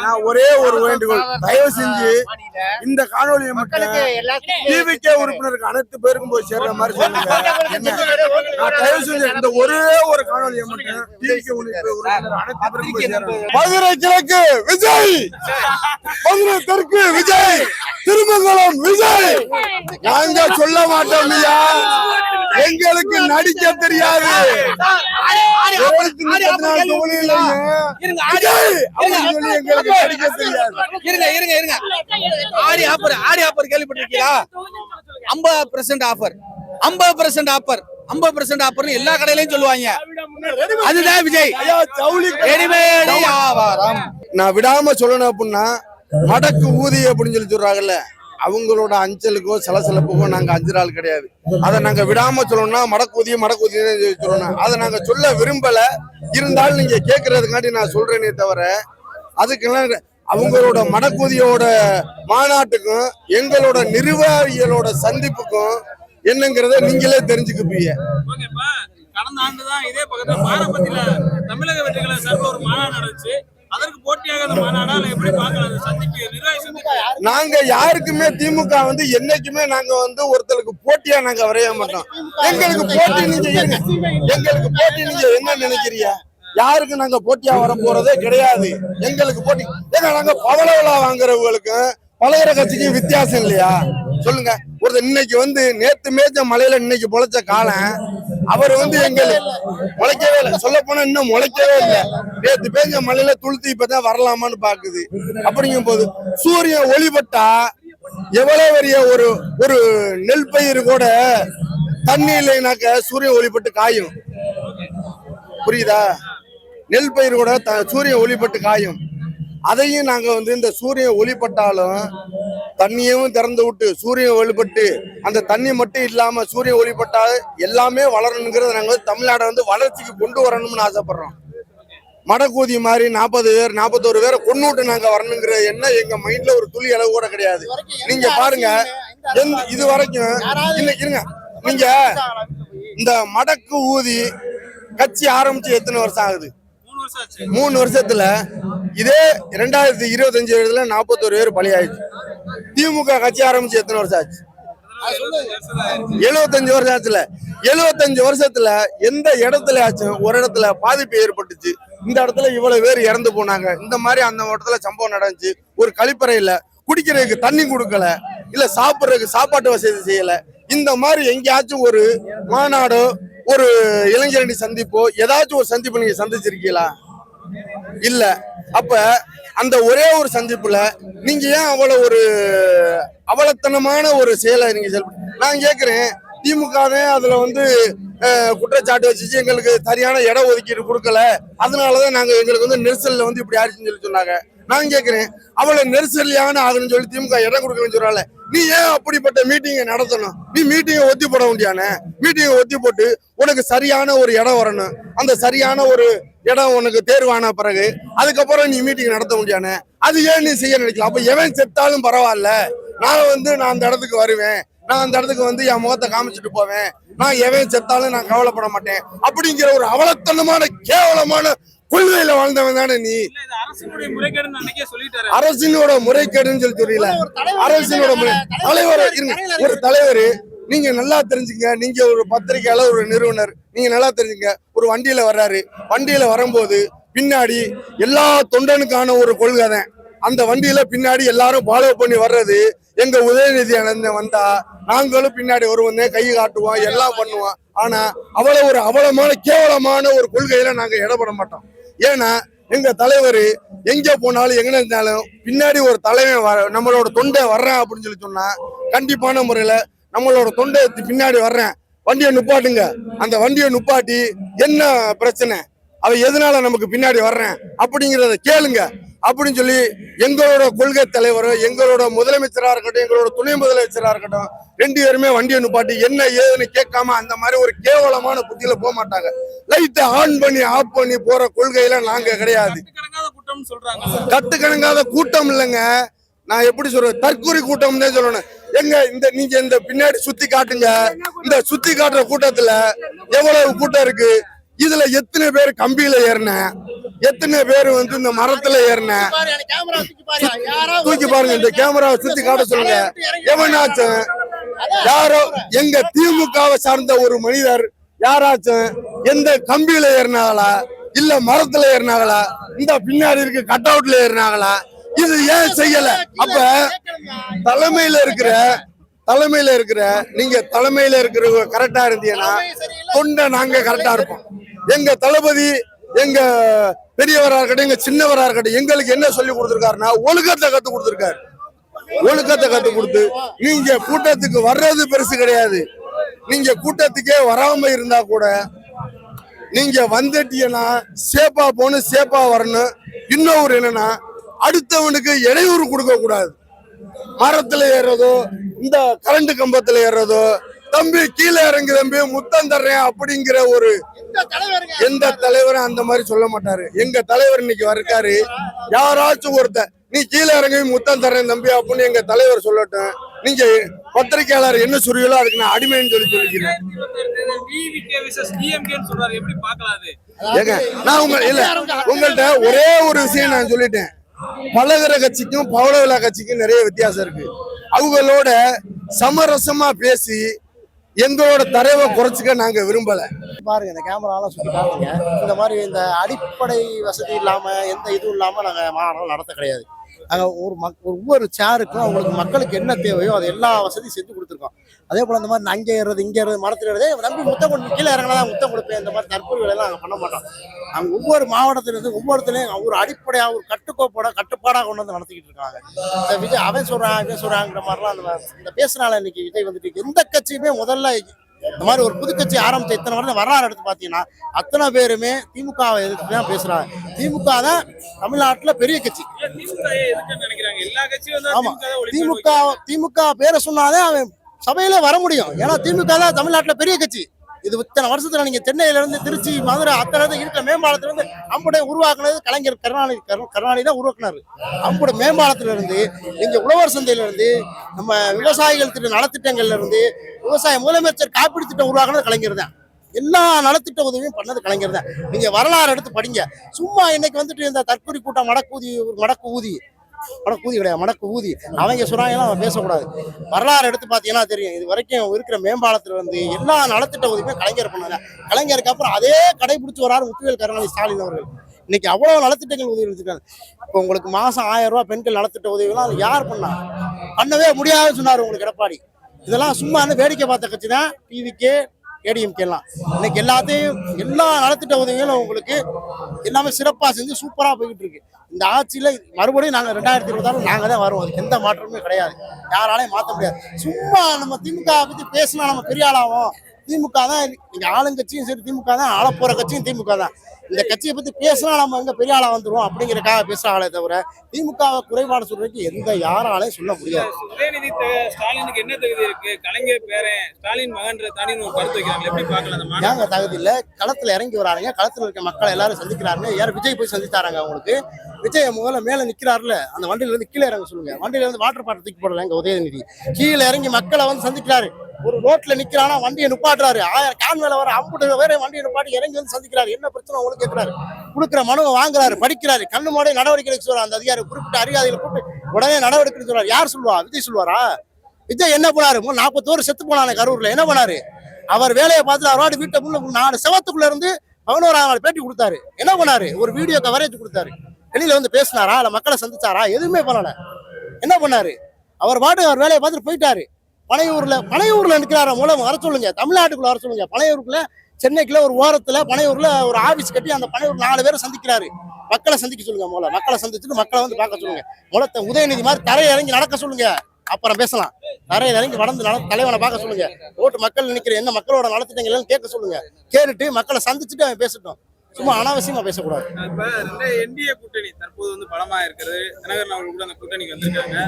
நான் ஒரே ஒரு வேண்டுகோள், தயவு செஞ்சு இந்த காணொலியை மட்டும் டிவிகே உறுப்பினருக்கு அனைத்து பேருக்கும் போய் சேர்ற மாதிரி சொல்லுங்க. நான் தயவு செஞ்சு இந்த ஒரே ஒரு காணொலியை மட்டும் டிவிகே உறுப்பினர் அனைத்து பேருக்கும் போய் சேர்றேன். மதுரை கிழக்கு விஜய், மதுரை தெற்கு விஜய், திருமங்கலம் விஜய். நாங்க சொல்ல மாட்டோம் ஐயா, எங்களுக்கு நடிக்க தெரியாது. எல்லா கடையிலையும் சொல்லுவாங்க. அதுதான் விஜய். நான் விடாம சொல்லணும் அப்படின்னா, மடக்கு ஊதி அப்படின்னு சொல்லி சொல்றாங்கல்ல, அவங்களோட அஞ்சலுக்கோ சலசலப்புக்கோ நாங்க அஞ்சுறாள் கிடையாது. அதை நாங்க விடாம சொல்லணும்னா மடக்கூதிய சொல்லணும். அதை நாங்க சொல்ல விரும்பல. இருந்தாலும் நீங்க கேட்கறதுக்காண்டி நான் சொல்றேனே தவிர, அதுக்கெல்லாம் அவங்களோட மடக்கூதியோட மாநாட்டுக்கும் எங்களோட நிர்வாகிகளோட சந்திப்புக்கும் என்னங்கிறத நீங்களே தெரிஞ்சுக்குப்பீங்க. கடந்த ஆண்டுதான் இதே பக்கத்துல பாரபத்தியில தமிழக வெற்றிகளை சார்பில் ஒரு மாநாடு நடந்துச்சு. அதற்கு போட்டியாக அந்த மாநாடால எப்படி பார்க்கலாம் சந்திப்பு, நிர்வாகி சந்திப்பு? நாங்க யாருக்குமே திமுக என்னைக்குமே நாங்க ஒருத்தருக்கு போட்டியா நாங்க வரைய மாட்டோம். எங்களுக்கு போட்டி நீங்க என்ன நினைக்கிறீங்க? யாருக்கு நாங்க போட்டியா வர போறதே கிடையாது. எங்களுக்கு போட்டி ஏன்னா நாங்க பவளவிழா வாங்குறவங்களுக்கு பலகர கட்சிக்கும் வித்தியாசம் இல்லையா? சொல்லுங்க. ஒருத்தர் இன்னைக்கு நேத்து மேய்ச்ச மலையில இன்னைக்கு பொழைச்ச காலம் அவர் எங்களுக்கு முளைக்கவே இல்லை. சொல்ல போனா இன்னும் முளைக்கவே இல்லை. நேத்து பேஞ்ச மலையில துளுத்தி இப்பதான் வரலாமான்னு பாக்குது. அப்படிங்கும் போது சூரியன் ஒளிபட்டா எவ்வளவு பெரிய ஒரு நெல் பயிர் கூட தண்ணி இல்லைனாக்க சூரியன் ஒளிபட்டு காயும். புரியுதா? நெல் பயிர் கூட சூரியன் ஒளிபட்டு காயும். அதையும் நாங்க இந்த சூரியன் ஒளிப்பட்டாலும் தண்ணியும் திறந்து விட்டு சூரியன் ஒளிப்பட்டு அந்த தண்ணி மட்டும் இல்லாம சூரியன் ஒளிப்பட்டா எல்லாமே வளரணுங்கிறத நாங்க தமிழ்நாடை வளர்ச்சிக்கு கொண்டு வரணும்னு ஆசைப்படுறோம். மடக்கூதி மாதிரி 40 பேர் 41 பேரை கொண்டுட்டு நாங்க வரணுங்கிற எண்ணம் எங்க மைண்ட்ல ஒரு துளி அளவு கூட கிடையாது. நீங்க பாருங்க, இது வரைக்கும் இருங்க, நீங்க இந்த மடக்கு ஊதி கட்சி ஆரம்பிச்சு எத்தனை வருஷம் ஆகுது? 3 வருஷத்துல இதே 2025 41 பேர் பலியாயிடுச்சு. திமுக கட்சி ஆரம்பிச்சு எத்தனை வருஷம் ஆச்சு? 75 வருஷம் ஆச்சுல. 75 வருஷத்துல எந்த இடத்துல ஆச்சும் ஒரு இடத்துல பாதிப்பு ஏற்பட்டுச்சு. இந்த இடத்துல இவ்வளவு பேர் இறந்து போனாங்க. இந்த மாதிரி அந்த இடத்துல சம்பவம் நடந்துச்சு. ஒரு கழிப்பறையில குடிக்கிறதுக்கு தண்ணி கொடுக்கல, இல்ல சாப்பிட்றதுக்கு சாப்பாட்டு வசதி செய்யல. இந்த மாதிரி எங்கேயாச்சும் ஒரு மாநாடோ ஒரு இளைஞரணி சந்திப்போ ஏதாச்சும் ஒரு சந்திப்பு நீங்க சந்திச்சிருக்கீங்களா? இல்ல. அப்ப அந்த ஒரே ஒரு சந்திப்புல நீங்க ஏன் அவ்வளவு ஒரு அவலத்தனமான ஒரு செயலை நீங்க நான் கேட்கிறேன். திமுக அதுல குற்றச்சாட்டு வச்சு எங்களுக்கு சரியான இட ஒதுக்கீடு கொடுக்கல, அதனாலதான் நாங்க எங்களுக்கு நெரிசல்ல இப்படி ஆயிடுச்சுன்னு சொல்லி சொன்னாங்க. நான் கேட்கிறேன், அவ்வளவு நெரிசலியான ஆகுன்னு சொல்லி திமுக இடம் கொடுக்கணும்னு சொல்றாங்க. நீ ஏன் அப்படிப்பட்ட மீட்டிங்கை நடத்தணும்? நீ மீட்டிங்கை ஒத்தி போட முடியானே. மீட்டிங்கை ஒத்தி போட்டு உனக்கு சரியான ஒரு இடம் வரணும். அந்த சரியான ஒரு இடம் உனக்கு தேர்வான பிறகு அதுக்கப்புறம் நீ மீட்டிங் நடத்த முடியானே. அது ஏன் நீ செய்ய நினைக்கல? அப்ப எவன் செத்தாலும் பரவாயில்ல, நான் அந்த இடத்துக்கு வருவேன், நான் அந்த இடத்துக்கு என் முகத்தை காமிச்சிட்டு போவேன், நான் எவன் செத்தாலும் நான் கவலைப்பட மாட்டேன் அப்படிங்கிற ஒரு அவலத்தனமான கேவலமான கொள்கையில வாழ்ந்தவன் தானே நீ. அரசினோட முறைகேடுன்னு சொல்லி தெரியல. அரசினோட தலைவர் ஒரு தலைவர் நீங்க நல்லா தெரிஞ்சுங்க. நீங்க ஒரு பத்திரிகையாளர், ஒரு நிறுவனர், நீங்க நல்லா தெரிஞ்சுங்க. ஒரு வண்டியில வர்றாரு, வண்டியில வரும்போது பின்னாடி எல்லா தொண்டனுக்கான ஒரு கொள்கை தான். அந்த வண்டியில பின்னாடி எல்லாரும் ஃபாலோ பண்ணி வர்றது. எங்க உதயநிதி அண்ணன் வந்தா நாங்களும் பின்னாடி வருவோம், கை காட்டுவோம், எல்லாம் பண்ணுவோம். ஆனா அவ்வளவு ஒரு அவலமான கேவலமான ஒரு கொள்கையில நாங்க இடப்பட மாட்டோம். ஏன்னா எங்க தலைவர் எங்க போனாலும் எங்க இருந்தாலும் பின்னாடி ஒரு தலைவன் நம்மளோட தொண்டை வர்றேன் அப்படின்னு சொல்லி சொன்னா கண்டிப்பான முறையில நம்மளோட தொண்டை பின்னாடி வர்றேன், வண்டியை நுப்பாட்டுங்க. அந்த வண்டியை நுப்பாட்டி என்ன பிரச்சனை, அவ எதனால நமக்கு பின்னாடி வர்றேன் அப்படிங்கிறத கேளுங்க அப்படின்னு சொல்லி எங்களோட கொள்கை தலைவர், எங்களோட முதலமைச்சரா இருக்கட்டும், எங்களோட துணை முதலமைச்சரா இருக்கட்டும், 2 பேருமே வண்டியை நுப்பாட்டி என்ன ஏதுன்னு கேட்காம அந்த மாதிரி ஒரு கேவலமான புத்தியில போக மாட்டாங்க. லைட்டை ஆன் பண்ணி ஆஃப் பண்ணி போற கொள்கையில நாங்க கிடையாது. கட்டுக்கணங்காத கூட்டம் இல்லைங்க. நான் எப்படி சொல்றேன், தற்கொலை கூட்டம் தான் சொல்லணும். நீங்க இந்த பின்னாடி சுத்தி காட்டுங்க. இந்த சுத்தி காட்டுற கூட்டத்துல எவ்வளவு கூட்டம் இருக்கு, இதுல எத்தனை பேர் கம்பியில ஏறின, எத்தனை பேர் வந்து இந்த மரத்துல ஏறின தூக்கி பாருங்க, இந்த கேமராவை சுத்தி காட்ட சொல்லுங்க. எவனாச்சும் யாரோ எங்க திமுகவை சார்ந்த ஒரு மனிதர் யாராச்சும் எந்த கம்பியில ஏறினாங்களா இல்ல மரத்துல ஏறினாங்களா இந்த பின்னாடி இருக்கு கட் அவுட்ல ஏறினாங்களா? இது ஏன் செய்யல? அப்ப தலைமையில இருக்கிற நீங்க தலைமையில இருக்கிறவங்க கரெக்டா இருந்தீங்கன்னா தொண்டை நாங்க கரெக்டா இருப்போம். எங்க தளபதி எங்க பெரியவரா இருக்கட்டும் எங்க சின்னவரா இருக்கட்டும் எங்களுக்கு என்ன சொல்லி கொடுத்திருக்காருன்னா ஒழுக்கத்தை கத்து கொடுத்திருக்காரு. ஒழுக்கத்தை கத்து கொடுத்து நீங்க கூட்டத்துக்கு வர்றது பெருசு கிடையாது. நீங்க கூட்டத்துக்கே வராம இருந்தா கூட நீங்க வந்துட்டீங்கன்னா சேப்பா போகணும், சேப்பா வரணும். இன்னொரு என்னன்னா அடுத்தவனுக்கு இடையூறு கொடுக்க கூடாது. மரத்துல ஏறதோ இந்த கரண்ட் கம்பத்துல ஏறதோ தம்பி கீழே இறங்கு தம்பி முத்தம் தர்றேன் அப்படிங்கிற ஒரு எந்த தலைவரும் அந்த மாதிரி சொல்ல மாட்டாரு. எங்க தலைவர் இன்னைக்கு இருக்காரு. யாராச்சும் ஒருத்த நீ கீழே இறங்கி முத்தம் தர்றேன் தம்பி அப்படின்னு எங்க தலைவர் சொல்லட்டும். நீங்க பத்திரிகையாளர் என்ன சொல்றீங்களோ அதுக்கு நான் அடிமைன்னு சொல்லிக்கிறேன். ஏங்க நான் உங்கள்கிட்ட ஒரே ஒரு விஷயம் நான் சொல்லிட்டேன். பழகிற கட்சிக்கும் பவளவிழா கட்சிக்கும் நிறைய வித்தியாசம் இருக்கு. அவங்களோட சமரசமா பேசி எங்களோட தரவை குறைச்சிக்க நாங்க விரும்பல. பாருங்க இந்த கேமராலாம் சுற்றி பாருங்க. இந்த மாதிரி இந்த அடிப்படை வசதி இல்லாம எந்த இதுவும் இல்லாம நாங்க மாநாடு நடத்த கிடையாது. நாங்க ஒவ்வொரு சேருக்கும் அவங்களுக்கு மக்களுக்கு என்ன தேவையோ அது எல்லா வசதியும் செஞ்சு கொடுத்துருக்கோம். அதே போல இந்த மாதிரி அங்கே ஏறது இங்கே ஏறது மரத்தில் ஏறது நம்பி முத்தம் கொண்டு கீழே இறங்கினா முத்தம் கொடுப்பேன். இந்த மாதிரி தற்கொலை வேலையெல்லாம் நாங்கள் பண்ண மாட்டோம். நாங்கள் ஒவ்வொரு மாவட்டத்திலிருந்து ஒவ்வொருத்தலையும் ஒரு அடிப்படையாக ஒரு கட்டுப்பாடாக கொண்டு வந்து நடத்திக்கிட்டு இருக்காங்க. இந்த விஜய் அவன் சொல்றாங்கிற மாதிரிலாம் இந்த பேசுனால இன்னைக்கு விஜய் வந்துட்டு எந்த கட்சியுமே முதல்ல இந்த மாதிரி ஒரு புது கட்சி ஆரம்பிச்ச இத்தனை வருடம் வரலாறு எடுத்து பார்த்தீங்கன்னா அத்தனை பேருமே திமுகவை எதிர்த்து தான் பேசுறாங்க. திமுக தான் தமிழ்நாட்டுல பெரிய கட்சி. ஆமா, திமுக பேரை சொன்னாலே அவன் சபையில வர முடியும். ஏன்னா திமுக தான் தமிழ்நாட்டுல பெரிய கட்சி. இது இத்தனை வருஷத்துல நீங்க சென்னையில இருந்து திருச்சி மதுரை அத்தனை இருக்கிற மேம்பாலத்துல இருந்து அம்புடைய உருவாக்குனது கலைஞர் கருணாநிதி தான் உருவாக்குனாரு. அம்புடைய மேம்பாலத்துல இருந்து இங்க உழவர் சந்தையில இருந்து நம்ம விவசாயிகள் திட்ட நலத்திட்டங்கள்ல இருந்து விவசாய முதலமைச்சர் காப்பீடு திட்டம் உருவாக்குனது கலைஞர் தான். எல்லா நலத்திட்ட உதவியும் பண்ணது கலைஞர் தான். நீங்க வரலாறு எடுத்து படிங்க. சும்மா இன்னைக்கு வந்துட்டு இந்த தற்கொலை கூட்டம் மடக்கு ஊதி அவங்க சொல்றாங்கன்னா அவன் பேசக்கூடாது. வரலாறு எடுத்து பார்த்தீங்கன்னா தெரியும். இது வரைக்கும் இருக்கிற மேம்பாலத்துல இருந்து எல்லா நலத்திட்ட உதவியுமே கலைஞர் பண்ணாங்க. கலைஞருக்கு அப்புறம் அதே கடைபிடிச்சு வராரு முத்துவேல் கருணாநிதி ஸ்டாலின் அவர்கள். இன்னைக்கு அவ்வளவு நலத்திட்டங்கள் உதவி எடுத்துருக்காங்க. இப்போ உங்களுக்கு மாசம் 1000 ரூபாய் பெண்கள் நலத்திட்ட உதவிலாம் அது யார் பண்ணவே முடியாதுன்னு சொன்னாரு உங்களுக்கு எடப்பாடி. இதெல்லாம் சும்மா வேடிக்கை பார்த்த கட்சி தான் டிவிக்கே ஏடிஎம்கே எல்லாம். இன்னைக்கு எல்லா நலத்திட்ட உதவிகளும் உங்களுக்கு எல்லாமே சிறப்பா செஞ்சு சூப்பரா போய்கிட்டு இருக்கு. இந்த ஆட்சியில மறுபடியும் நாங்க 2026 நாங்க தான் வருவோம். அதுக்கு எந்த மாற்றமுமே கிடையாது. யாராலையும் மாற்ற முடியாது. சும்மா நம்ம திமுக பத்தி பேசினா நம்ம பெரிய ஆளாகும். திமுக தான் நீங்க ஆளுங்கட்சியும் சரி, திமுக தான் ஆளப்போற கட்சியும் திமுக தான். இந்த கட்சியை பத்தி பேசினா நம்ம எங்க பெரிய ஆளா வந்துருவோம் அப்படிங்கறக்காக பேசுறாங்களே தவிர திமுகவை குறைபாடு சொல்றதுக்கு எந்த யாராலையும் சொல்ல முடியாது. உதயநிதி ஸ்டாலினுக்கு என்ன தகுதி இருக்கு? கலைஞர் பேரன் ஸ்டாலின் மகன்ற தானின்னு ஒரு கருத்து வைக்கிறாங்க. எப்படி பார்க்கலாம்? ஏங்க தகுதி இல்ல? களத்துல இறங்கி வராங்க. களத்துல இருக்க மக்களை எல்லாரும் சந்திக்கிறாங்க. யார் விஜய் போய் சந்தித்தாராங்க அவங்களுக்கு? விஜய் முதல்ல மேல நிக்கிறாருல, அந்த வண்டியில இருந்து கீழே இறங்க சொல்லுங்க. வண்டியில இருந்து வாட்டர் பாட்டில் தூக்கி போடல. எங்க உதயநிதி கீழே இறங்கி மக்களை வந்து சந்திக்கிறாரு. ஒரு ரோட்ல நிக்கிறானா வண்டியை நிப்பாட்டுறாரு. 1000 கான் மேல வர 50 பேரை வண்டியை நிப்பாட்டி இறங்கி வந்து சந்திக்கிறாரு. என்ன பிரச்சனை உங்களுக்கு கேட்கிறாரு. கொடுக்குற மனுவை வாங்குறாரு, படிக்கிறாரு. கண்ணு மூட நடவடிக்கை எடுக்க சொல்றாரு. அந்த அதிகாரி குறிப்பிட்ட அதிகாரிகளை கூப்பிட்டு உடனே நடவடிக்கை சொல்றாரு. யார் சொல்லுவா? விஜய் சொல்லுவாரா? விஜய் என்ன பண்ணாரு? 41 செத்து போனானே கரூர்ல. என்ன பண்ணாரு? அவர் வேலையை பார்த்துட்டு அவரோட வீட்டை முன்ன 4 செவத்துக்குள்ள இருந்து 11ஆம் நாள் பேட்டி கொடுத்தாரு. என்ன பண்ணாரு? ஒரு வீடியோ கவரேஜ் கொடுத்தாரு. வெளியில வந்து பேசினாரா? இல்ல மக்களை சந்திச்சாரா? எதுவுமே பண்ணல. என்ன பண்ணாரு? அவர் பாட்டு அவர் வேலையை பார்த்துட்டு போயிட்டாரு. பனையூர்ல நிற்கிறார மூலம் வர சொல்லுங்க. தமிழ்நாட்டுக்குள்ள வர சொல்லுங்க. பனையூருக்குள்ள சென்னைக்குள்ள ஒரு ஓரத்துல பனையூர்ல ஒரு ஆபீஸ் கட்டி அந்த பனையூர் 4 பேரை சந்திக்கிறாரு. மக்களை சந்திக்க சொல்லுங்க. மக்களை சந்திச்சுட்டு மக்களை வந்து பார்க்க சொல்லுங்க. மூலத்தை உதயநிதி மாதிரி தரையை இறங்கி நடக்க சொல்லுங்க. அப்புறம் பேசலாம். தரையை இறங்கி வளர்ந்து தலைவனை பார்க்க சொல்லுங்க. ஓட்டு மக்கள் நினைக்கிற என்ன மக்களோட நலத்திட்டங்கள் கேட்க சொல்லுங்க. கேட்டுட்டு மக்களை சந்திச்சுட்டு அவன் பேசட்டும். சும்மா அனாவசியமா பேசக்கூடாது. இப்ப என்டிஏ கூட்டணி தற்போது பலமா இருக்கிறது. தினகரன் அவர்கள் கூட அந்த கூட்டணிக்கு வந்திருக்காங்க.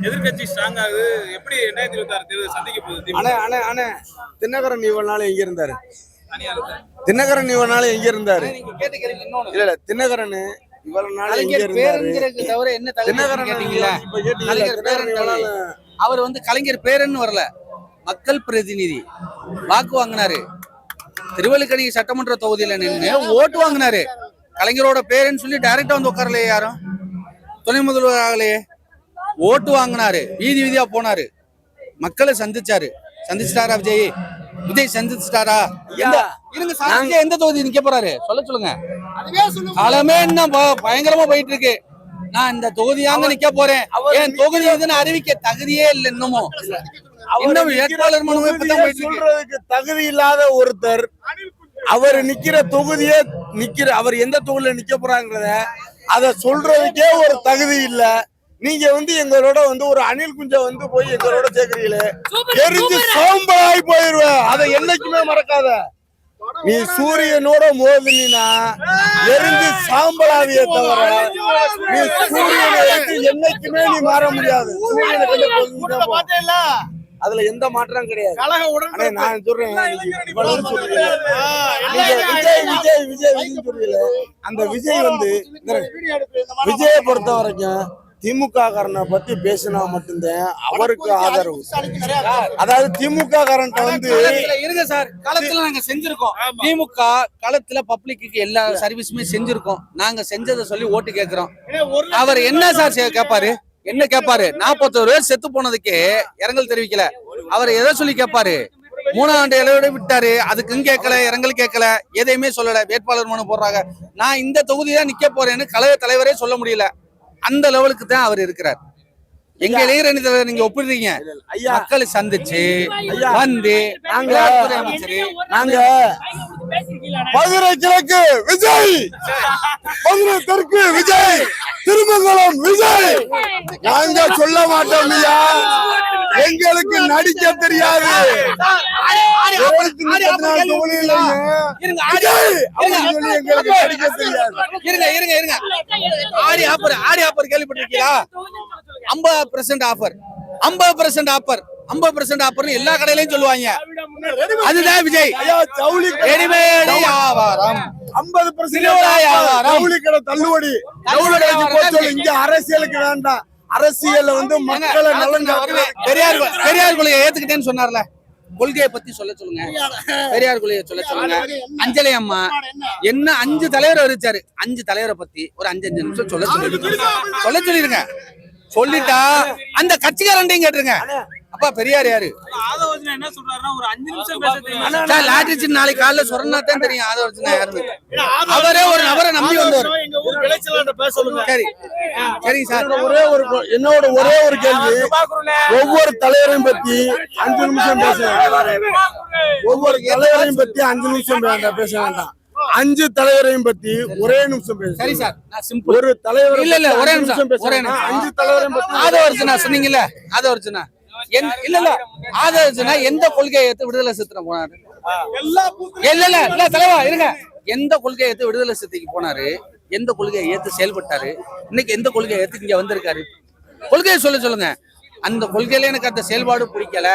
எதிர்கட்சி ஸ்ட்ராங் ஆகுது. எப்படி 2026 தேர்தல் சந்திக்க போகுது? தினகரன் இவ்வளவு நாள் எங்க இருந்தாரு? தினகரன் இவ்வளவு நாள் எங்க இருந்தாரு? இல்ல தினகரன் இவ்வளவு நாள் எங்க இருந்தாரு? தவிர என்ன தினகரன் கேட்டீங்களா? அவர் கலைஞர் பேரன்னு வரல, மக்கள் பிரதிநிதி. வாக்கு வாங்கினாரு. திருவல்லிக்கணி சட்டமன்ற தொகுதியில நின்று ஓட்டு வாங்கினாரு. கலைஞரோட பேருன்னு சொல்லி டைரக்டா வந்து உட்காரலையே யாரும். துணை முதல்வர் ஆகலையே. ஓட்டு வாங்கினாரு, வீதி வீதியா போனாரு, மக்களை சந்திச்சிட்டாரா விஜய்? விஜய் சந்திச்சிட்டாரா? இருங்க சார், விஜய் எந்த தொகுதி நிக்க போறாரு சொல்லுங்க. களமே இன்னும் பயங்கரமா போயிட்டு இருக்கு. நான் இந்த தொகுதியாங்க நிக்க போறேன், என் தொகுதி இதுன்னு அறிவிக்க தகுதியே இல்லை இன்னமும். இன்னும் வேட்பாளர் மனுவே இப்பதான் போயிட்டு இருக்கு. சொல்றதுக்கு தகுதி இல்லாத ஒருத்தர் அவர் நிக்கிற தொகுதியே அவர் எந்த தொகுதியில நிக்க போறாங்கிறத அத சொல்றதுக்கே ஒரு தகுதி இல்ல. நீங்க வந்து எங்களோட வந்து ஒரு அணில் குஞ்ச வந்து போய் எங்களோட சேர்க்கிறீங்களே, எரிஞ்சு சோம்பலாய் போயிருவ. அதை என்னைக்குமே மறக்காத. நீ சூரியனோட மோதினா எரிஞ்சு சாம்பலாவியே தவிர நீ சூரியனை எடுத்து என்னைக்குமே நீ மாற முடியாது. சூரியனை கண்டு அதுல எந்த மாற்றம் கிடையாது. நான் சொல்றேன், விஜய் சொல்றீங்க. அந்த விஜய் வந்து விஜயை பொறுத்த வரைக்கும் திமுக காரனை பத்தி பேசினா மட்டும்தான் அவருக்கு ஆதரவு. அதாவது திமுக காரன் வந்து இருங்க சார், களத்துல நாங்க செஞ்சிருக்கோம். திமுக களத்துல பப்ளிக்கு எல்லா சர்வீஸுமே செஞ்சிருக்கோம். நாங்க செஞ்சதை சொல்லி ஓட்டு கேட்கிறோம். அவர் என்ன சார் கேட்பாரு? என்ன கேட்பாரு? 41 பேர் செத்து போனதுக்கு இரங்கல் தெரிவிக்கல. அவர் எதை சொல்லி கேட்பாரு? 3ஆம் ஆண்டு இலையோட விட்டாரு, அதுக்கும் கேட்கல, இரங்கல் கேட்கல, எதையுமே சொல்லல. வேட்பாளர் மனு போடுறாங்க. நான் இந்த தொகுதிதான் நிக்க போறேன்னு கழக தலைவரே சொல்ல முடியல. அந்த லெவலுக்கு தான் அவர் இருக்கிறார். எங்க இளைஞரணி தலைவர் நீங்க ஒப்பிடுறீங்க. மக்களை சந்திச்சு வந்து நாங்க மதுரை கிழக்கு விஜய், மதுரை தெற்கு விஜய், திருமங்கலம் விஜய் நாங்க சொல்ல மாட்டோம். எங்களுக்கு நடிக்க தெரியாது. கேள்விப்பட்டிருக்கீங்களா? 50% ஆஃபர், 50% ஆஃபர், 50% ஆஃபர் எல்லா கடையிலயும் சொல்லுவாங்க. அதுதான் விஜய். ரெடிமேட் வியாபாரம் 50% ஜவுளி கடை தள்ளுபடி. இங்க அரசியலுக்கு வேண்டாம். அரசியல் வந்து மக்களை நலன் பெரியார் கொள்கையை ஏத்துக்கிட்டேன்னு சொன்னார்ல, கொள்கையை பத்தி சொல்லுங்க. பெரியார் கொள்கையை சொல்லுங்க. அஞ்சலி அம்மா என்ன 5 தலைவர் வச்சாரு, 5 தலைவரை பத்தி ஒரு 5 நிமிஷம் சொல்ல சொல்லிருங்க. சொல்லிட்டா அந்த கட்சிக்காரண்டையும் கேட்டுருங்க. அப்பா பெரியார் யாரு? என்ன சொல்றாருன்னா ஒரு 5 நிமிஷம் லாட்ரி நாளைக்கு காலைல சொன்னா தெரியும் ஆதவர்ஜனா யாருன்னு. அவரே ஒரு நபரை நம்பி வந்தார். சரி சரிங்க சார், என்னோட ஒரே ஒரு கேள்வி. ஒவ்வொரு தலைவரையும் பத்தி 5 நிமிஷம் பேசுவேன். ஒவ்வொரு தலைவரையும் பத்தி 5 நிமிஷம் பேச வேண்டாம். 5 தலைவரையும் பத்தி ஒரே நிமிஷம் பேச. சரி சார், நான் சிம்பிள். ஒரு தலைவர் இல்ல ஒரே நிமிஷம் பேசுறேன். 5 தலைவரையும் பத்தி ஆதவர்ஜனா சொன்னீங்கல்ல, ஆதவர்ஜனா இல்ல ஆதவர்ஜனா எந்த கொள்கையை ஏத்து விடுதலை சித்திரம் போனாரு? இல்ல தலைவா இருங்க. எந்த கொள்கையை ஏத்து விடுதலை சித்திக்கு போனாரு? எந்த கொள்கையை ஏத்து செயல்பட்டாரு? இன்னைக்கு எந்த கொள்கையை ஏத்து இங்க வந்திருக்காரு? கொள்கையை சொல்லுங்க. அந்த கொள்கையில எனக்கு அந்த செயல்பாடு பிடிக்கல,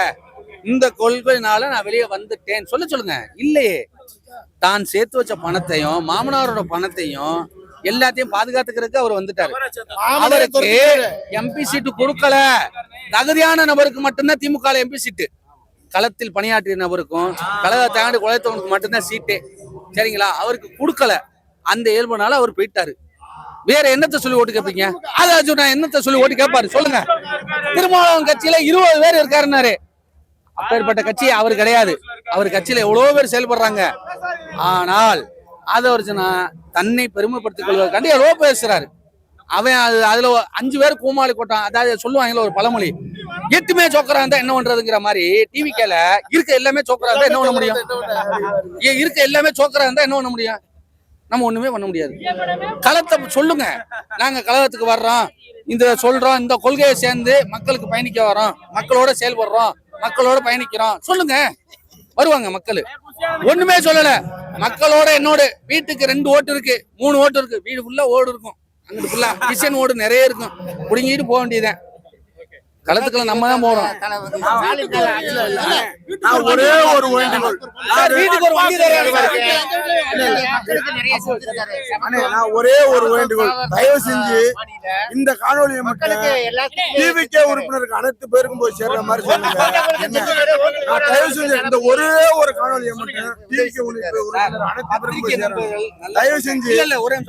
இந்த கொள்கையினால நான் வெளியே வந்துட்டேன் சொல்லுங்க. இல்லையே, தான் சேர்த்து வச்ச பணத்தையும் மாமனாரோட பணத்தையும் எல்லாத்தையும் பாதுகாத்துக்கிறதுக்கு அவர் வந்துட்டாரு. அவருக்கு எம்பி சீட்டு கொடுக்கல. தகுதியான நபருக்கு மட்டும்தான் திமுக எம்பி சீட்டு. களத்தில் பணியாற்றிய நபருக்கும் கழகத்தை ஆண்டு குலைத்தவனுக்கு மட்டும்தான் சீட்டு. சரிங்களா? அவருக்கு கொடுக்கல. அந்த இயல்புனால அவர் போயிட்டாரு. வேற என்னத்தை சொல்லி ஓட்டு கேட்பீங்க? அதான் நான் என்னத்தை சொல்லி ஓட்டு கேட்பாரு சொல்லுங்க. திருமாவளவன் கட்சியில 20 பேர் இருக்காருன்னாரு. அப்பேற்பட்ட கட்சி அவர் கிடையாது. அவர் கட்சியில எவ்வளவு பேர் செயல்படுறாங்க. ஆனால் ஆதவர்ஜனா தன்னை பெருமைப்படுத்திக் கொள்வதற்காண்டி எவ்வளோ பேசுறாரு. அவன் அதுல 5 பேர் கூமாளி கொட்டான். அதாவது சொல்லுவாங்கல்ல ஒரு பழமொழி, 8மே சோக்கரா இருந்தா என்ன பண்றதுங்கிற மாதிரி. டிவிக்கல இருக்க எல்லாமே சோக்கரா இருந்தா என்ன பண்ண முடியும்? இருக்க எல்லாமே சோக்கரா இருந்தா என்ன பண்ண முடியும்? நம்ம ஒண்ணுமே பண்ண முடியாது. களத்தை சொல்லுங்க. நாங்க கழகத்துக்கு வர்றோம், இந்த சொல்றோம், இந்த கொள்கையை சேர்ந்து மக்களுக்கு பயணிக்க வரோம், மக்களோட செயல்படுறோம், மக்களோட பயணிக்கிறோம் சொல்லுங்க. வருவாங்க மக்கள். ஒண்ணுமே சொல்லல. மக்களோட என்னோட வீட்டுக்கு 2 ஓட்டு இருக்கு, 3 ஓட்டு இருக்கு. வீடு ஃபுல்லா ஓடு இருக்கும். அங்கிட்டு ஃபுல்லா கிச்சன் ஓடு நிறைய இருக்கும். புடுங்கிட்டு போக வேண்டியதுதான். களத்துக்குள்ள நம்ம தான் போறோம். நான் ஒரே ஒரு வேண்டுகோள், வீட்டுக்கு ஒரு வண்டி தரேன். அண்ணே, நான் ஒரே ஒரு வேண்டுகோள், தயவு செஞ்சு இந்த காணொலியை மட்டும் டிவிகே உறுப்பினருக்கு அனைத்து பேருக்கும் போய் சேர்ற மாதிரி சொல்லுங்க. என்ன, நான் தயவு செஞ்சு இந்த ஒரே ஒரு காணொலியை மட்டும் டிவிகே உறுப்பினர் அனைத்து பேருக்கும் போய் சேர்றேன். தயவு செஞ்சு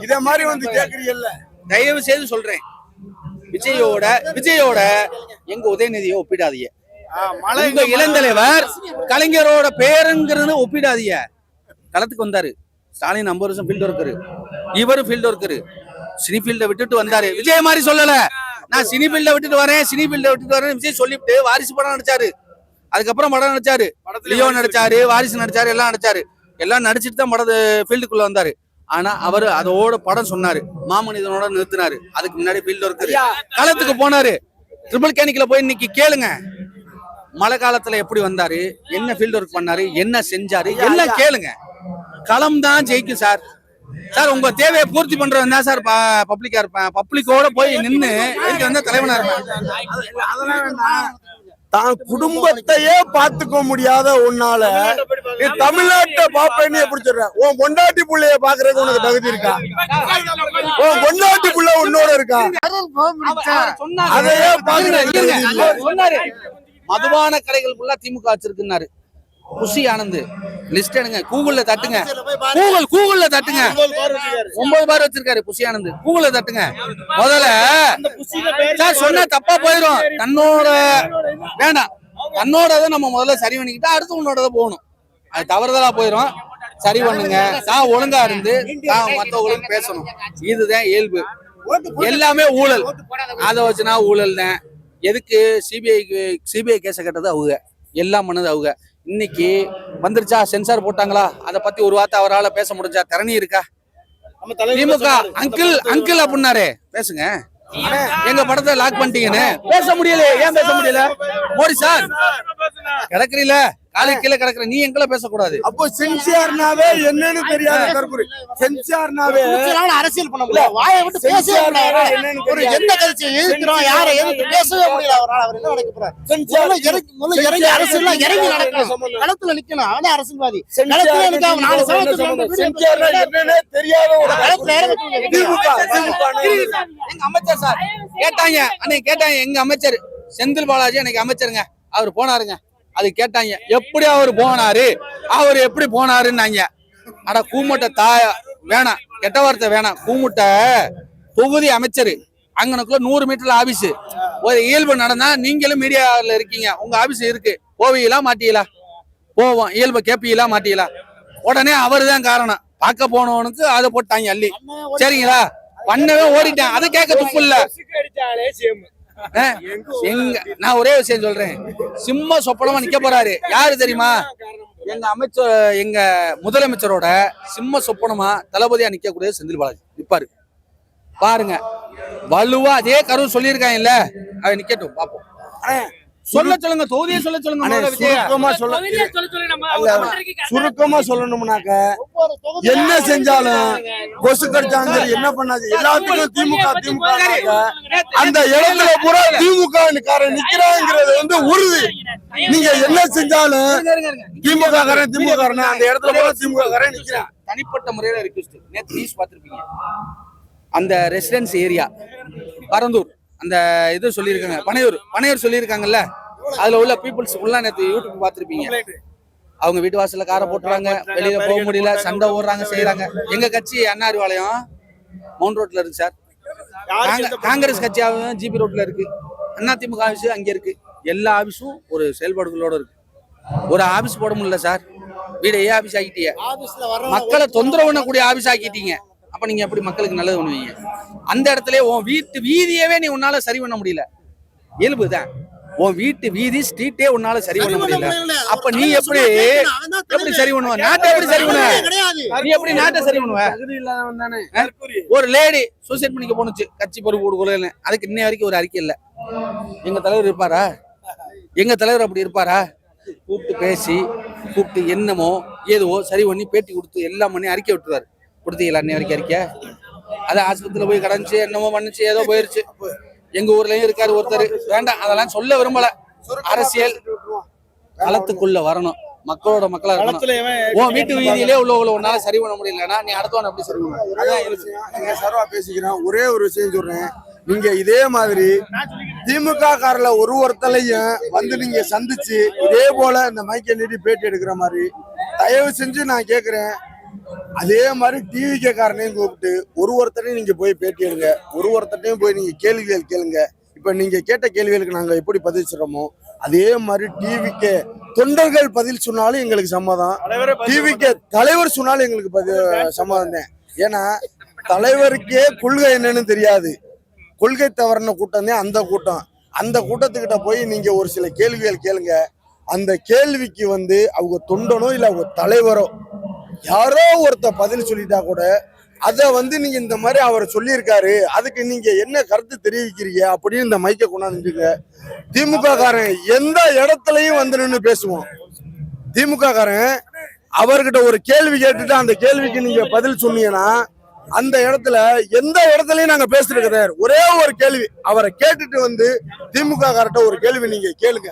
இதே மாதிரி வந்து கேக்குறீங்கல்ல, தயவு செய்து சொல்றேன், விஜயோட எங்க உதயநிதியை ஒப்பிடாதீங்க. உங்க இளந்தலைவர் கலைஞரோட பேருங்கிறது ஒப்பிடாதீங்க. களத்துக்கு வந்தாரு ஸ்டாலின் 50 வருஷம் ஃபீல்டு ஒர்க்கரு, இவரும் ஃபீல்டு ஒர்க்கரு. சினி ஃபீல்ட விட்டுட்டு வந்தாரு. விஜய் மாதிரி சொல்லல, நான் சினி ஃபீல்ட விட்டுட்டு வரேன் விஜய் சொல்லிவிட்டு வாரிசு படம் நடிச்சாரு. அதுக்கப்புறம் படம் நடிச்சாரு, லியோ நடிச்சாரு, வாரிசு நடிச்சாரு, எல்லாம் நடிச்சிட்டு தான் படம் ஃபீல்டுக்குள்ள வந்தாரு. ஆனா அவரு அதோட படம் சொன்னாரு, மாமனிதனோட நிறுத்தினாரு. அதுக்கு முன்னாடி ஃபீல்டு ஒர்க்கரு, களத்துக்கு போனாரு. ட்ரிபிள் கேனிக்ல போய் இன்னைக்கு கேளுங்க, மழை காலத்துல எப்படி வந்தாரு, என்ன ஃபீல்டு ஒர்க் பண்ணாரு, என்ன செஞ்சாரு, எல்லாம் கேளுங்க. களம் தான் ஜெயிக்கும் சார். உங்க தேவையை பூர்த்தி பண்றவன் தான் சார் பப்ளிக்கா இருப்பேன். பப்ளிக்கோட போய் நின்று இதுக்கு வந்து தலைவனா இருப்பேன். அதெல்லாம் வேண்டாம். தான் குடும்பத்தையே பாத்துக்க முடியாத உன்னால நீ தமிழ்நாட்டை பாப்பேன்னு எப்படி சொல்ற? உன் பொண்டாட்டி புள்ளைய பாக்குறதுக்கு உனக்கு தகுதி இருக்கா? உன் பொண்டாட்டி புள்ள உன்னோட இருக்கா? அதையே பாக்குற. மதுபான கடைகள் ஃபுல்லா திமுக வச்சிருக்குன்னாரு குஷி ஆனந்த். லிஸ்ட் எடுங்க, கூகுள்ல தட்டுங்க, கூகுள்ல தட்டுங்க. 9 பார் வச்சிருக்காரு குஷி ஆனந்த். கூகுள்ல தட்டுங்க. முதல்ல சார் சொன்னா தப்பா போயிடும். தன்னோட வேண்டாம், தன்னோட நம்ம முதல்ல சரி பண்ணிக்கிட்டா அடுத்து உன்னோட போகணும். அது தவறுதலா போயிடும். சரி பண்ணுங்க. தான் ஒழுங்கா இருந்து தான் மற்றவங்களுக்கு பேசணும். இதுதான் இயல்பு. எல்லாமே ஊழல். அதை வச்சுனா ஊழல் தான். எதுக்கு சிபிஐ கேஸை கட்டது அவங்க, எல்லாம் பண்ணது அவங்க. இன்னைக்கு வந்துருச்சா, சென்சார் போட்டாங்களா, அதை பத்தி ஒரு வார்த்தை அவரால் பேச முடிஞ்சா? திறனி இருக்கா? திமுக அங்கிள் அப்படின்னாரு, பேசுங்க. எங்க படத்தை லாக் பண்ணிட்டீங்கன்னு பேச முடியல. ஏன் பேச முடியல? மோடி சார் கிடக்குறீல, காலை கீழே கிடக்குற, நீ எங்களை பேசக்கூடாது. அப்போ சென்சியார்னாவே என்னன்னு தெரியாத கருப்புரி. சென்சியார்னாவே அரசியல் பண்ண முடியல, வாயை விட்டு பேசவே முடியல. ஒரு எந்த கட்சியை எதிர்க்கிறோம், யாரை எதிர்த்து பேசவே முடியல. அவர் என்ன நடக்க போறாரு? இறங்கி அரசியல் இறங்கி நடக்கணும், களத்துல நிக்கணும். அவனே அரசியல்வாதி. தெரியாத ஒரு எங்க அமைச்சர் சார் கேட்டாங்க, அன்னைக்கு கேட்டாங்க, எங்க அமைச்சர் செந்தில் பாலாஜி அன்னைக்கு அமைச்சருங்க, அவர் போனாருங்க. அது கேட்டாங்க, எப்படி அவர் போனாரு, அவர் எப்படி போனாருன்னாங்க. ஆனா கூமுட்டை வேணாம், கெட்ட வார்த்தை வேணாம். கூமுட்டை தொகுதி அமைச்சர், அங்கனுக்குள்ள 100 மீட்டர்ல ஆபீஸ். ஒரு இயல்பு நடந்தா நீங்களும் மீடியாவில் இருக்கீங்க, உங்க ஆபீஸ் இருக்கு, போவீங்களா மாட்டீங்களா? போவோம். இயல்பு கேப்பீங்களா மாட்டீங்களா? உடனே அவரு தான் காரணம். பார்க்க போனவனுக்கு அதை போட்டாங்க அள்ளி. சரிங்களா, பண்ணவே ஓடிட்டேன். அதை கேட்க துப்பு இல்ல. நான் ஒரே விஷயம் சொல்றேன், சிம்ம சொப்பனமா நிக்க போறாரு. யாரு தெரியுமா? எங்க முதலமைச்சரோட சிம்ம சொப்பனமா தளபதியா நிக்கக்கூடிய செந்தில் பாலாஜி நிப்பாரு. பாருங்க, வலுவா அதே கருவு சொல்லியிருக்காங்கல்ல, அவ நிக்கட்டும் பாப்போம். சொல்ல சொல்லுங்க, தொகுதியை சொல்ல சொல்லுங்க. சுருக்கமா சொல்லணும்னாக்க என்ன செஞ்சாலும் கொசு கடிச்சாலும் சரி, என்ன பண்ணாது, எல்லாத்துக்கும் திமுக அந்த இடத்துல பூரா திமுக நிக்கிறாங்கிறது வந்து உறுதி. நீங்க என்ன செஞ்சாலும் திமுக அந்த இடத்துல பூரா திமுக நிக்கிறான். தனிப்பட்ட முறையில ரிக்வெஸ்ட், நேத்து நியூஸ் பார்த்திருப்பீங்க, அந்த ரெசிடென்ஸ் ஏரியா பரந்தூர் அந்த இது சொல்லியிருக்காங்க, பனையூர் சொல்லியிருக்காங்கல்ல, அதுல உள்ள பீப்புள்ஸ் ஃபுல்லா நேற்று யூடியூப் பார்த்திருப்பீங்க. அவங்க வீட்டு வாசல்ல காரை போட்டுறாங்க, வெளியில போக முடியல, சண்டை ஓடுறாங்க, செய்யறாங்க. எங்க கட்சி அண்ணா அறிவாலயம் மவுண்ட் ரோட்ல இருக்கு சார். காங்கிரஸ் கட்சி ஜிபி ரோட்ல இருக்கு. அதிமுக ஆபீஸ் அங்க இருக்கு. எல்லா ஆபீஸும் ஒரு செயல்பாடுகளோட இருக்கு. ஒரு ஆபீஸ் போட முடியல சார். வீடையே ஆபீஸ் ஆக்கிட்டீங்க, மக்களை தொந்தரவு பண்ணக்கூடிய ஆபீஸ் ஆக்கிட்டீங்க. அப்ப நீங்க எப்படி மக்களுக்கு நல்லது பண்ணுவீங்க? அந்த இடத்துல உன் வீட்டு வீதியவே நீ உன்னால சரி பண்ண முடியல. இயல்புதான், உன் வீட்டு வீதி ஸ்ட்ரீட்டே உன்னால சரி பண்ண முடியல. அப்ப நீ எப்படி சரி பண்ணுவ? நாட்டை எப்படி சரி பண்ணுவ? நீ எப்படி நாட்டை சரி பண்ணுவ? ஒரு லேடி சூசைட் பண்ணிக்க போனுச்சு, கட்சி பொறுப்பு கொடுக்கலன்னு. அதுக்கு இன்னை வரைக்கும் ஒரு அறிக்கை இல்ல. எங்க தலைவர் இருப்பாரா? எங்க தலைவர் அப்படி இருப்பாரா? கூப்பிட்டு பேசி, கூப்பிட்டு என்னமோ ஏதோ சரி பண்ணி பேட்டி கொடுத்து எல்லாம் பண்ணி அறிக்கை விட்டுருவாரு. கொடுத்தீங்களா இன்னை வரைக்கும் அறிக்கை? அதை ஆஸ்பத்திரியில போய் கடைஞ்சி என்னமோ பண்ணுச்சு, ஏதோ போயிருச்சு. எங்க ஊர்லயும் இருக்காரு ஒருத்தர். வேண்டாம், அதெல்லாம் சொல்ல விரும்பல. அரசியல் களத்துக்குள்ள வரணும், மக்களோட மக்களா இருக்கணும். உன் வீட்டு வீதியிலே உள்ள உன்னால சரி பண்ண முடியலன்னா நீ அடுத்தவன் எப்படி சரி பண்ணுவ? சர்வா பேசிக்கிறேன். ஒரே ஒரு விஷயம் சொல்றேன். நீங்க இதே மாதிரி திமுக காரில் ஒருத்தலையும் வந்து நீங்க சந்திச்சு இதே போல இந்த மைக்கை நீட்டி பேட்டி எடுக்கிற மாதிரி தயவு செஞ்சு நான் கேட்கிறேன். அதே மாதிரி டிவிகே காரனையும் கூப்பிட்டு ஒருத்தரையும் நீங்க போய் பேட்டி எடுங்க, ஒருத்தரையும் போய் நீங்க கேள்விகள் கேளுங்க. இப்ப நீங்க கேட்ட கேள்விகளுக்கு நாங்க எப்படி பதில் சொல்றோமோ அதே மாதிரி டிவிகே தொண்டர்கள் பதில் சொன்னாலும் எங்களுக்கு சம்மதம், டிவிகே தலைவர் சொன்னாலும் எங்களுக்கு சம்மதம் தான். ஏன்னா தலைவருக்கே கொள்கை என்னன்னு தெரியாது. கொள்கை தவறின கூட்டம் தான் அந்த கூட்டம். அந்த கூட்டத்துக்கிட்ட போய் நீங்க ஒரு சில கேள்விகள் கேளுங்க. அந்த கேள்விக்கு வந்து அவங்க தொண்டனோ இல்லை அவங்க தலைவரோ யாரோ ஒருத்த பதில் சொல்லிட்டா கூட அதை வந்து நீங்க இந்த மாதிரி அவர் சொல்லியிருக்காரு, அதுக்கு நீங்க என்ன கருத்து தெரிவிக்கிறீங்க அப்படின்னு இந்த மைக்கை கொண்டாந்துருங்க. திமுக காரன் எந்த இடத்துலயும் வந்து நின்று பேசுவோம். திமுக காரன் அவர்கிட்ட ஒரு கேள்வி கேட்டுட்டு அந்த கேள்விக்கு நீங்க பதில் சொன்னீங்கன்னா அந்த இடத்துல எந்த இடத்துலயும் நாங்க பேசுறது கிடையாது. ஒரே ஒரு கேள்வி அவரை கேட்டுட்டு வந்து திமுக காரட்ட ஒரு கேள்வி நீங்க கேளுங்க.